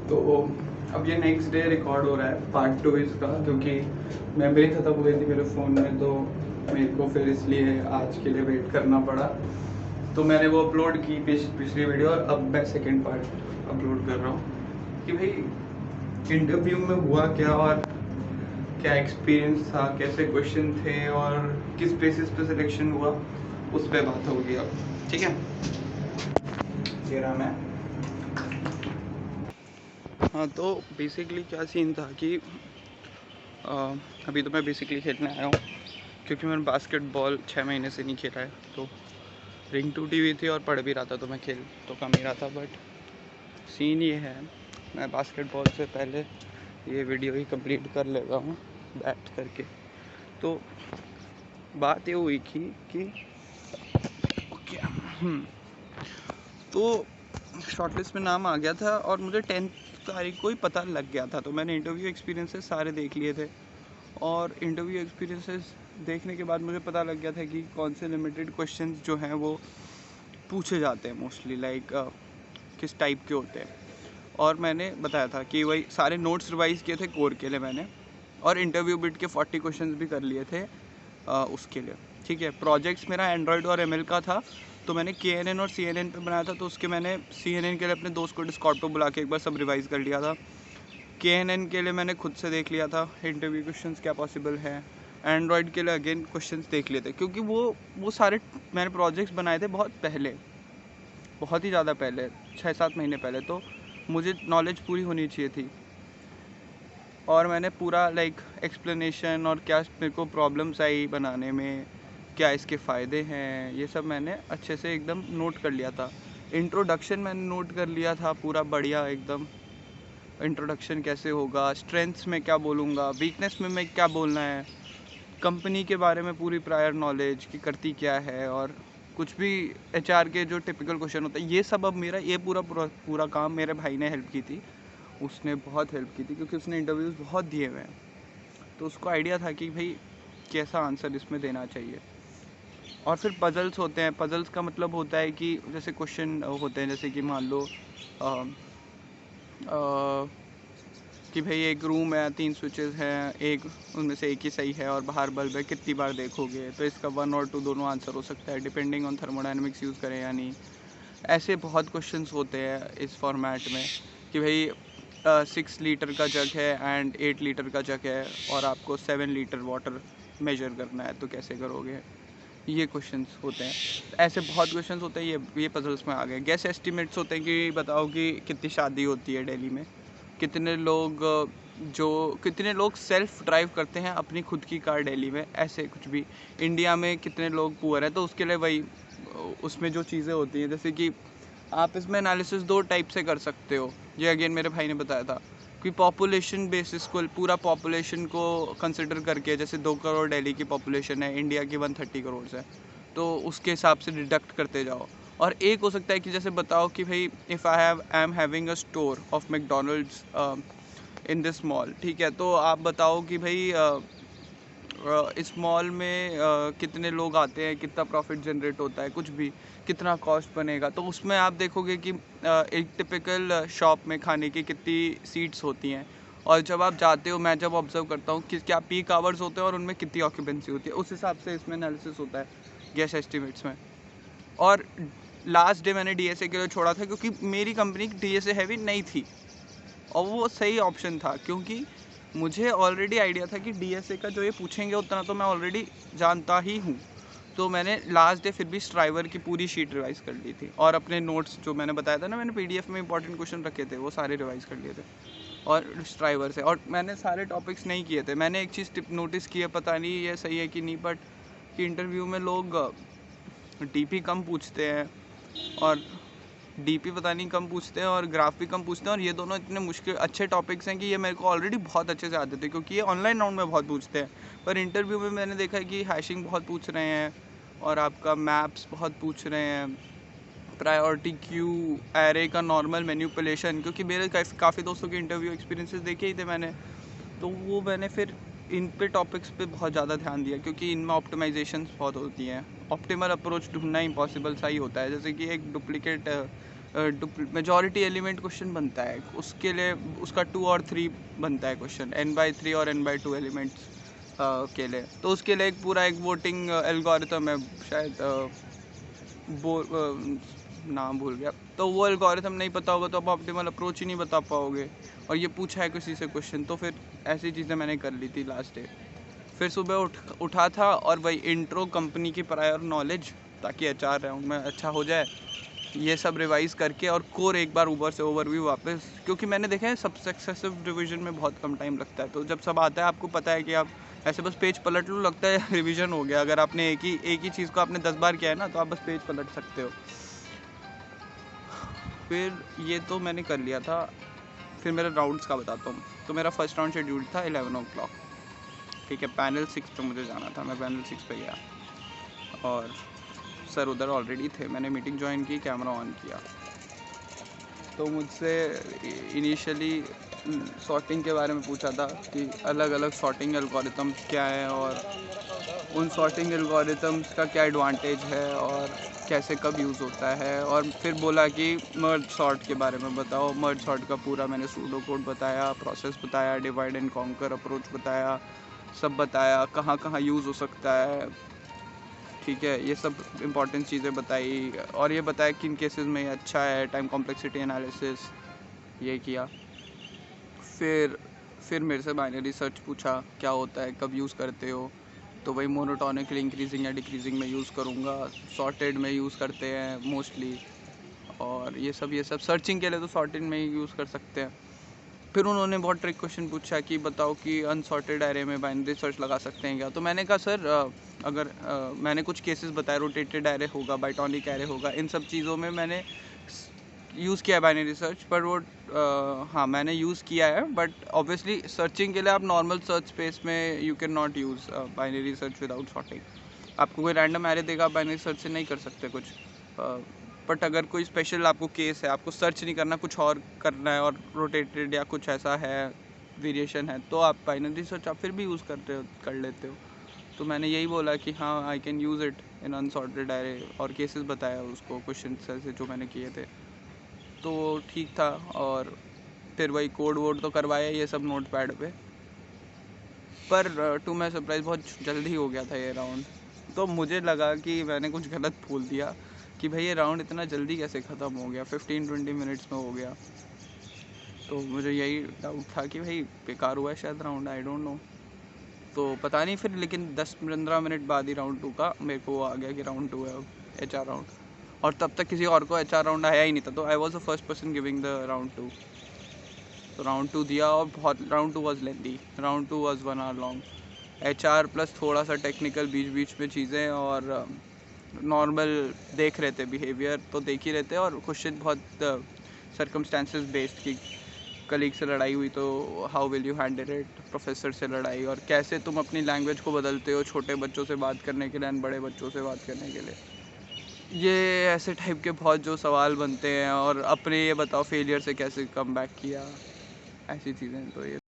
तो अब ये नेक्स्ट डे रिकॉर्ड हो रहा है पार्ट 2 इसका, क्योंकि मेमोरी ख़त्म हो गई थी मेरे फ़ोन में, तो मेरे को फिर इसलिए आज के लिए वेट करना पड़ा। तो मैंने वो अपलोड की पिछली वीडियो, और अब मैं सेकंड पार्ट अपलोड कर रहा हूँ कि भाई इंटरव्यू में हुआ क्या, और क्या एक्सपीरियंस था, कैसे क्वेश्चन थे, और किस बेसिस पे सिलेक्शन हुआ, उस पर बात होगी अब। ठीक है, ये रहा मैं। हाँ, तो बेसिकली क्या सीन था कि अभी तो मैं बेसिकली खेलने आया हूँ, क्योंकि मैंने बास्केटबॉल 6 महीने से नहीं खेला है, तो रिंग टूटी हुई थी और पढ़ भी रहा था, तो मैं खेल तो कम ही रहा था। बट सीन ये है, मैं बास्केटबॉल से पहले ये वीडियो ही कंप्लीट कर लेता हूँ बैठ करके। तो बात ये हुई थी कि तो शॉर्टलिस्ट में नाम आ गया था, और मुझे 10 तारीख को ही पता लग गया था। तो मैंने इंटरव्यू एक्सपीरियंसेस सारे देख लिए थे, और इंटरव्यू एक्सपीरियंसेस देखने के बाद मुझे पता लग गया था कि कौन से लिमिटेड क्वेश्चंस जो हैं वो पूछे जाते हैं मोस्टली, लाइक किस टाइप के होते हैं। और मैंने बताया था कि वही सारे नोट्स रिवाइज किए थे कोर के लिए मैंने, और इंटरव्यू बिट के 40 क्वेश्चंस भी कर लिए थे उसके लिए। ठीक है, प्रोजेक्ट्स मेरा एंड्रॉयड और एमएल का था, तो मैंने KNN और CNN पे बनाया था, तो उसके मैंने CNN के लिए अपने दोस्त को डिस्कॉर्ड पे बुला के एक बार सब रिवाइज़ कर लिया था। KNN के लिए मैंने खुद से देख लिया था इंटरव्यू क्वेश्चंस क्या पॉसिबल है। एंड्रॉयड के लिए अगेन क्वेश्चंस देख लिए थे, क्योंकि वो सारे मैंने प्रोजेक्ट्स बनाए थे बहुत पहले, बहुत ही ज़्यादा पहले, 6-7 महीने पहले, तो मुझे नॉलेज पूरी होनी चाहिए थी। और मैंने पूरा लाइक एक्सप्लेनेशन और क्या मेरे को प्रॉब्लम्स आई बनाने में, क्या इसके फ़ायदे हैं, ये सब मैंने अच्छे से एकदम नोट कर लिया था। इंट्रोडक्शन मैंने नोट कर लिया था पूरा बढ़िया एकदम, इंट्रोडक्शन कैसे होगा, स्ट्रेंथ्स में क्या बोलूँगा, वीकनेस में मैं क्या बोलना है, कंपनी के बारे में पूरी प्रायर नॉलेज कि करती क्या है, और कुछ भी HR के जो टिपिकल क्वेश्चन होता है, ये सब। अब मेरा ये पूरा काम मेरे भाई ने हेल्प की थी, उसने बहुत हेल्प की थी, क्योंकि उसने इंटरव्यूज़ बहुत दिए हुए हैं, तो उसको आइडिया था कि भाई कैसा आंसर इसमें देना चाहिए। और फिर पजल्स होते हैं, पजल्स का मतलब होता है कि जैसे क्वेश्चन होते हैं, जैसे कि मान लो कि भाई एक रूम है, 3 स्विचेस हैं, एक उनमें से एक ही सही है और बाहर बल्ब है, कितनी बार देखोगे, तो इसका 1 और 2 दोनों आंसर हो सकता है, डिपेंडिंग ऑन थर्मोडायनेमिक्स यूज़ करें या नहीं। ऐसे बहुत क्वेश्चंस होते हैं इस फॉर्मेट में कि भाई 6 लीटर का जग है एंड 8 लीटर का जग है, और आपको 7 लीटर वाटर मेजर करना है, तो कैसे करोगे। ये क्वेश्चंस होते हैं, ऐसे बहुत क्वेश्चंस होते हैं। ये पजल्स में आ गए। गेस एस्टिमेट्स होते हैं कि बताओ कि कितनी शादी होती है दिल्ली में, कितने लोग सेल्फ ड्राइव करते हैं अपनी खुद की कार दिल्ली में, ऐसे कुछ भी। इंडिया में कितने लोग पुअर हैं, तो उसके लिए वही उसमें जो चीज़ें होती हैं, जैसे कि आप इसमें एनालिसिस 2 टाइप से कर सकते हो। ये अगेन मेरे भाई ने बताया था कि पॉपुलेशन बेसिस को, पूरा पॉपुलेशन को कंसिडर करके, जैसे 2 करोड़ दिल्ली की पॉपुलेशन है, इंडिया की 130 करोड़ है, तो उसके हिसाब से डिडक्ट करते जाओ। और एक हो सकता है कि जैसे बताओ कि भाई if I am having a store of McDonald's in this mall, ठीक है, तो आप बताओ कि भाई इस मॉल में कितने लोग आते हैं, कितना प्रॉफिट जनरेट होता है, कुछ भी, कितना कॉस्ट बनेगा। तो उसमें आप देखोगे कि एक टिपिकल शॉप में खाने की कितनी सीट्स होती हैं, और जब आप जाते हो, मैं जब ऑब्जर्व करता हूँ कि क्या पीक आवर्स होते हैं और उनमें कितनी ऑक्यूपेंसी होती है, उस हिसाब से इसमें एनालिसिस होता है गैस एस्टिमेट्स में। और लास्ट डे मैंने DSA के लिए छोड़ा था, क्योंकि मेरी कंपनी DSA हैवी नहीं थी, और वो सही ऑप्शन था, क्योंकि मुझे ऑलरेडी आइडिया था कि DSA का जो ये पूछेंगे उतना तो मैं ऑलरेडी जानता ही हूँ। तो मैंने लास्ट डे फिर भी स्ट्राइवर की पूरी शीट रिवाइज़ कर ली थी, और अपने नोट्स जो मैंने बताया था ना, मैंने PDF में इंपॉर्टेंट क्वेश्चन रखे थे, वो सारे रिवाइज़ कर लिए थे और स्ट्राइवर से। और मैंने सारे टॉपिक्स नहीं किए थे। मैंने एक चीज़ नोटिस की है, पता नहीं ये सही है कि नहीं, बट कि इंटरव्यू में लोग DP कम पूछते हैं, और DP पता नहीं कम पूछते हैं, और ग्राफ भी कम पूछते हैं, और ये दोनों इतने मुश्किल अच्छे टॉपिक्स हैं कि ये मेरे को ऑलरेडी बहुत अच्छे से आते थे, क्योंकि ये ऑनलाइन राउंड में बहुत पूछते हैं। पर इंटरव्यू में मैंने देखा है कि हैशिंग बहुत पूछ रहे हैं, और आपका मैप्स बहुत पूछ रहे हैं, प्रायोरिटी क्यू, एरे का नॉर्मल मैनिपुलेशन, क्योंकि मेरे काफ़ी दोस्तों के इंटरव्यू एक्सपीरियंसेस देखे ही थे मैंने, तो वो मैंने फिर इन पे टॉपिक्स पे बहुत ज़्यादा ध्यान दिया, क्योंकि इनमें ऑप्टिमाइजेशंस बहुत होती हैं। ऑप्टिमल अप्रोच ढूंढना इम्पॉसिबल सा ही होता है, जैसे कि एक डुप्लीकेट मेजॉरिटी एलिमेंट क्वेश्चन बनता है, उसके लिए उसका 2 और 3 बनता है क्वेश्चन, n/3 और n/2 एलिमेंट्स के लिए। तो उसके लिए एक पूरा एक वोटिंग एल्गोरिथम है, शायद नाम भूल गया। तो वो एल्गोरिथम नहीं पता होगा तो आप ऑप्टिमल अप्रोच ही नहीं बता पाओगे, और ये पूछा है किसी से क्वेश्चन, तो फिर ऐसी चीज़ें मैंने कर ली थी लास्ट डे। फिर सुबह उठा था और वही इंट्रो, कंपनी की प्रायर नॉलेज, ताकि HR राउंड में अच्छा हो जाए, ये सब रिवाइज करके, और कोर एक बार ऊपर से ओवरव्यू वापस, क्योंकि मैंने देखा है सब सक्सेसिव रिवीजन में बहुत कम टाइम लगता है। तो जब सब आता है आपको पता है कि आप ऐसे बस पेज पलट लो, लगता है रिवीजन हो गया। अगर आपने एक ही चीज़ को आपने 10 बार किया है ना, तो आप बस पेज पलट सकते हो। फिर ये तो मैंने कर लिया था। फिर मेरे राउंड्स का बताता हूँ। तो मेरा फर्स्ट राउंड शेड्यूल था 11 o'clock, ठीक है। पैनल 6 पे मुझे जाना था, मैं पैनल 6 पे गया और सर उधर ऑलरेडी थे। मैंने मीटिंग ज्वाइन की, कैमरा ऑन किया। तो मुझसे इनिशियली सॉर्टिंग के बारे में पूछा था कि अलग अलग सॉर्टिंग एल्गोरिथम्स क्या हैं, और उन सॉर्टिंग एल्गोरिथम्स का क्या एडवांटेज है और कैसे कब यूज़ होता है। और फिर बोला कि मर्ज सॉर्ट के बारे में बताओ। मर्ज सॉर्ट का पूरा मैंने सूडो कोड बताया, प्रोसेस बताया, डिवाइड एंड कॉन्कर अप्रोच बताया, सब बताया, कहाँ कहाँ यूज़ हो सकता है, ठीक है। ये सब इंपॉर्टेंट चीज़ें बताई, और ये बताया किन केसेस में ये अच्छा है, टाइम कॉम्प्लेक्सिटी एनालिसिस ये किया। फिर मेरे से बाइनरी सर्च पूछा क्या होता है, कब यूज़ करते हो। तो वही मोनोटोनिकली इंक्रीजिंग या डिक्रीजिंग में यूज़ करूँगा, सॉर्टेड में यूज़ करते हैं मोस्टली, और ये सब सर्चिंग के लिए तो सॉर्टेड में ही यूज़ कर सकते हैं। फिर उन्होंने बहुत ट्रिक क्वेश्चन पूछा कि बताओ कि अनसॉर्टेड एरे में बाइनरी सर्च लगा सकते हैं क्या। तो मैंने कहा सर अगर मैंने कुछ केसेस बताए, रोटेटेड एरे होगा, बाइटॉनिक एरे होगा, इन सब चीज़ों में मैंने यूज़ किया है बाइनरी सर्च, पर वो हाँ मैंने यूज़ किया है, बट ऑब्वियसली सर्चिंग के लिए आप नॉर्मल सर्च स्पेस में you can not use binary search without sorting. आपको कोई रैंडम एरे देगा, आप बाइनरी सर्च से नहीं कर सकते कुछ। बट अगर कोई स्पेशल आपको केस है, आपको सर्च नहीं करना, कुछ और करना है, और रोटेटेड या कुछ ऐसा है, वेरिएशन है, तो आप बाइनरी सर्च आप फिर भी यूज़ कर लेते हो। तो मैंने यही बोला कि हाँ I can use it in unsorted array, और केसेस बताया उसको, क्वेश्चन ऐसे जो मैंने किए थे, तो ठीक था। और फिर वही कोड वोड तो करवाया ये सब नोट पैड पे, पर टू माई सरप्राइज़ बहुत जल्दी हो गया था ये राउंड। तो मुझे लगा कि मैंने कुछ गलत बोल दिया कि भाई ये राउंड इतना जल्दी कैसे ख़त्म हो गया, 15-20 मिनट्स में हो गया। तो मुझे यही डाउट था कि भाई बेकार हुआ है शायद राउंड, आई डोंट नो। तो पता नहीं फिर, लेकिन 10-15 मिनट बाद ही राउंड 2 का मेरे को आ गया कि राउंड 2 है अब, HR राउंड। और तब तक किसी और को HR राउंड आया ही नहीं था, तो I was the first person giving the round 2। तो राउंड 2 दिया, और बहुत round 2 was lengthy, round 2 was 1 hour long. HR plus थोड़ा सा टेक्निकल बीच बीच में चीज़ें, और नॉर्मल देख रहे थे बिहेवियर, तो देख ही रहे थे। और क्वेश्चन बहुत सर्कमस्टांसेस बेस्ड की, कलीग से लड़ाई हुई तो how will you handle it, professor से लड़ाई, और कैसे तुम अपनी लैंग्वेज को बदलते हो छोटे बच्चों से बात करने के लिए एंड बड़े बच्चों से बात करने के लिए। ये ऐसे टाइप के बहुत जो सवाल बनते हैं, और अपने ये बताओ फेलियर से कैसे कम बैक किया, ऐसी चीज़ें। तो ये